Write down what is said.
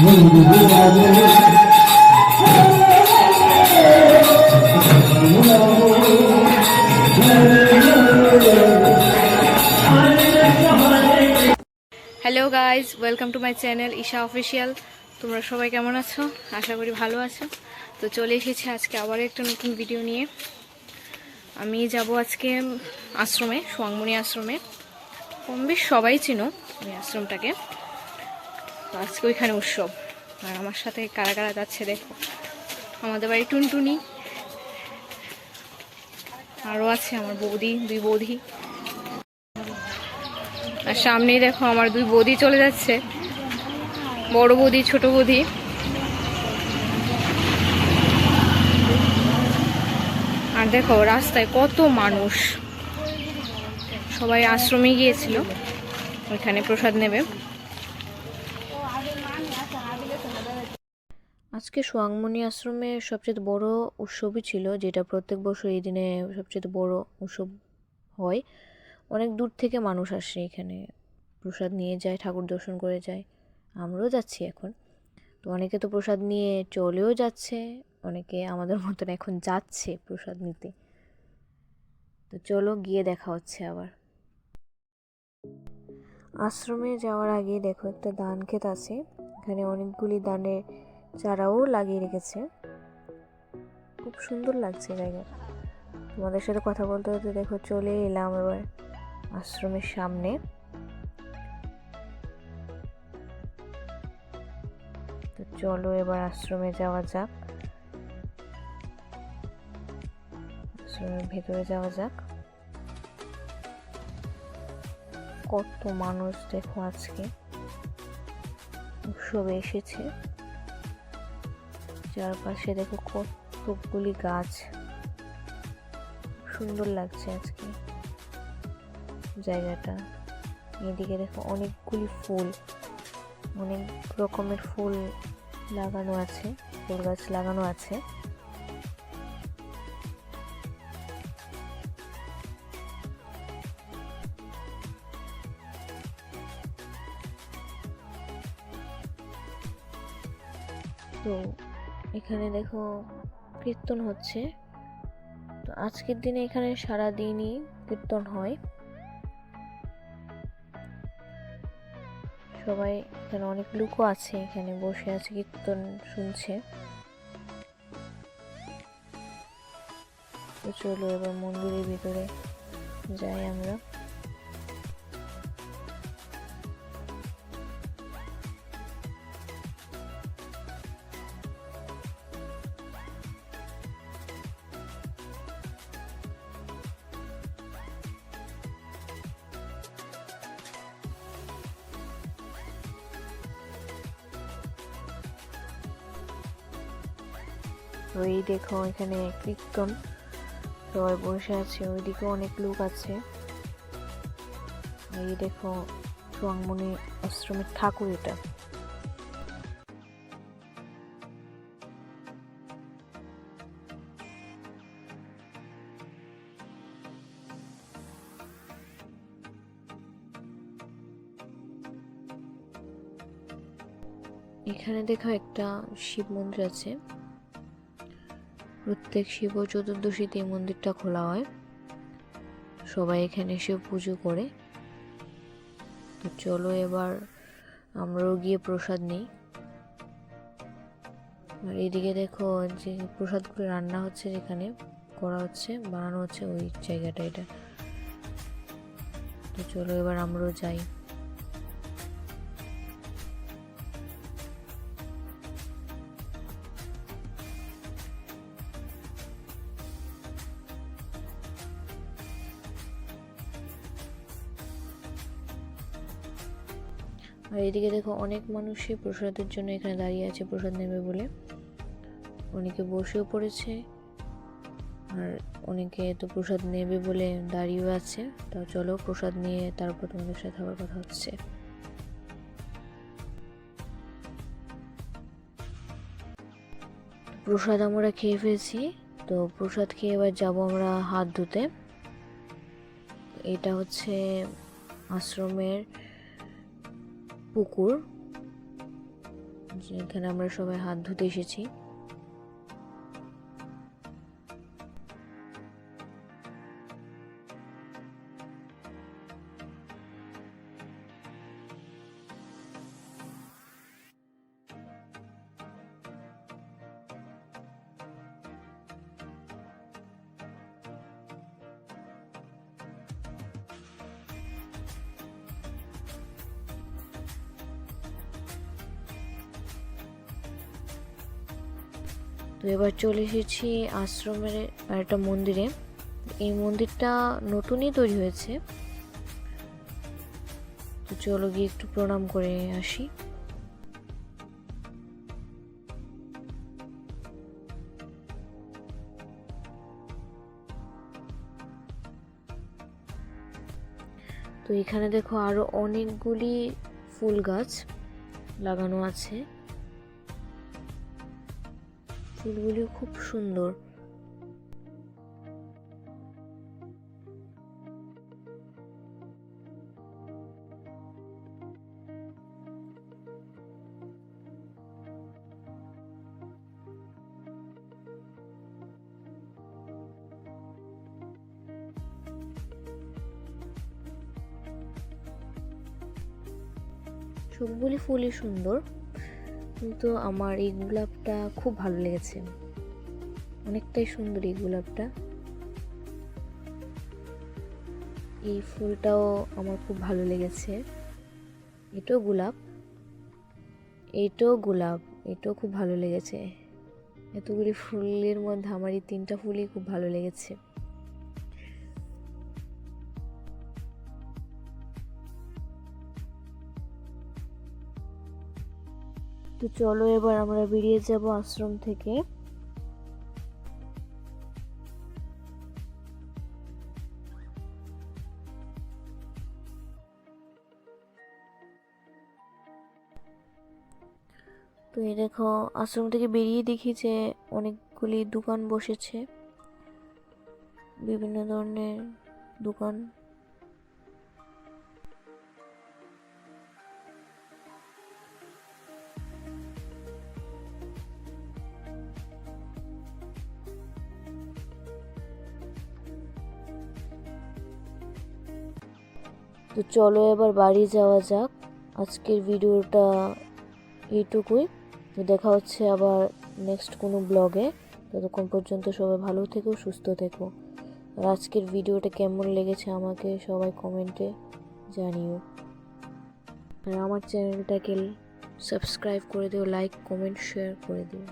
Hello guys, welcome to my channel Isha official. তোমরা সবাই কেমন আছো? আশা করি ভালো আছো। তো চলে এসেছি আজকে আবার একটা নতুন ভিডিও নিয়ে। আমি যাব আজকে আশ্রমে, সোয়াংমণি আশ্রমে। কম বেশ সবাই চিনো ওই আশ্রমটাকে। তো আজকে ওইখানে উৎসব, আর আমার সাথে কারা কারা যাচ্ছে দেখো। আমাদের বাড়ি টুনটুনি, আরও আছে আমার বৌদি, দুই বৌদি। আর সামনেই দেখো আমার দুই বৌদি চলে যাচ্ছে, বড় বৌদি, ছোট বৌদি। আর দেখো রাস্তায় কত মানুষ, সবাই আশ্রমে গিয়েছিল ওইখানে প্রসাদ নেবে। আজকে সোয়াংমণি আশ্রমে সবচেয়ে বড় উৎসবই ছিল, যেটা প্রত্যেক বছর এই দিনে সবচেয়ে বড় উৎসব হয়। অনেক দূর থেকে মানুষ আসে এখানে, প্রসাদ নিয়ে যায়, ঠাকুর দর্শন করে যায়। আমরাও যাচ্ছি এখন। তো অনেকে তো প্রসাদ নিয়ে চলেও যাচ্ছে, অনেকে আমাদের মতন এখন যাচ্ছে প্রসাদ নিতে। তো চলো গিয়ে দেখা হচ্ছে আবার। আশ্রমে যাওয়ার আগে দেখো একটা ধান ক্ষেত আছে, এখানে অনেকগুলি ধানের চারাও লাগিয়ে রেখেছে। খুব সুন্দর লাগছে জায়গাটা। তোমাদের সাথে কথা বলতে বলতে দেখো চলে এলাম এবার আশ্রমের সামনে। তো চলো এবার আশ্রমে যাওয়া যাক, আশ্রমের ভেতরে যাওয়া যাক। কত মানুষ দেখো, আজকে উৎসবে এসেছে। চারপাশে দেখো কতগুলি গাছ, সুন্দর লাগছে আজকে জায়গাটা। এদিকে দেখো অনেকগুলি ফুল, অনেক রকমের ফুল লাগানো আছে, ফুল গাছ লাগানো আছে। তো এখানে দেখো কীর্তন হচ্ছে। তো আজকের দিনে এখানে সারা দিনই কীর্তন হয়। সবাই এখানে, অনেক লোকও আছে এখানে বসে আছে, কীর্তন শুনছে। তো চলো এবার মন্দিরের ভিতরে যাই আমরা। তো এই দেখো এখানে কীর্তন, সবাই বসে আছে, ওইদিকে অনেক লোক আছে। এই দেখো সোয়াংমণি আশ্রমের ঠাকুর এটা। এখানে দেখো একটা শিব মন্দির আছে, প্রত্যেক শিব ও চতুর্দশীতে এই মন্দিরটা খোলা হয়, সবাই এখানে এসে পুজো করে। তো চলো এবার আমরাও গিয়ে প্রসাদ নিই। আর এদিকে দেখো যে প্রসাদগুলো রান্না হচ্ছে, যেখানে করা হচ্ছে, বানানো হচ্ছে, ওই জায়গাটা এটা। তো চলো এবার আমরাও যাই। আর এদিকে দেখো অনেক মানুষই প্রসাদের জন্য এখানে দাঁড়িয়ে আছে, প্রসাদ নেবে বলে। অনেকে বসেও পড়েছে, আর অনেকে তো প্রসাদ নেবে বলে দাঁড়িয়েও আছে। তো চলো প্রসাদ নিয়ে তারপর তোমাদের সাথে আবার কথা হচ্ছে। প্রসাদ আমরা খেয়ে ফেলছি। তো প্রসাদ খেয়ে এবার যাবো আমরা হাত ধুতে। এটা হচ্ছে আশ্রমের পুকুর। যেখানে আমরা সবাই হাত ধুতে এসেছি। তো এবার চলে এসেছি আশ্রমের একটা মন্দিরে। এই মন্দিরটা নতুনই তৈরি হয়েছে, তো চলো গিয়ে একটু প্রণাম করে আসি। তো এখানে দেখো আরো অনেকগুলি ফুল গাছ লাগানো আছে, ফুলগুলি খুব সুন্দর। সবগুলি ফুলই সুন্দর, কিন্তু আমার এই গোলাপটা খুব ভালো লেগেছে, অনেকটাই সুন্দর এই গোলাপটা। এই ফুলটাও আমার খুব ভালো লেগেছে। এটাও গোলাপ, এটাও খুব ভালো লেগেছে। এতগুলি ফুলের মধ্যে আমার এই 3টা ফুলই খুব ভালো লেগেছে। তো চলো এবার আমরা বেরিয়ে যাব আশ্রম থেকে। তো এই দেখো আশ্রম থেকে বেরিয়ে দেখি যে অনেকগুলি দোকান বসেছে, বিভিন্ন ধরনের দোকান। তো চলো এবার বাড়ি যাওয়া যাক। আজকের ভিডিওটা এইটুকুই। তো দেখা হচ্ছে আবার নেক্সট কোনো ব্লগে। ততক্ষণ পর্যন্ত সবাই ভালো থেকো, সুস্থ থেকো। আর আজকের ভিডিওটা কেমন লেগেছে আমাকে সবাই কমেন্টে জানিও। আর আমার চ্যানেলটাকে সাবস্ক্রাইব করে দিও, লাইক কমেন্ট শেয়ার করে দিও।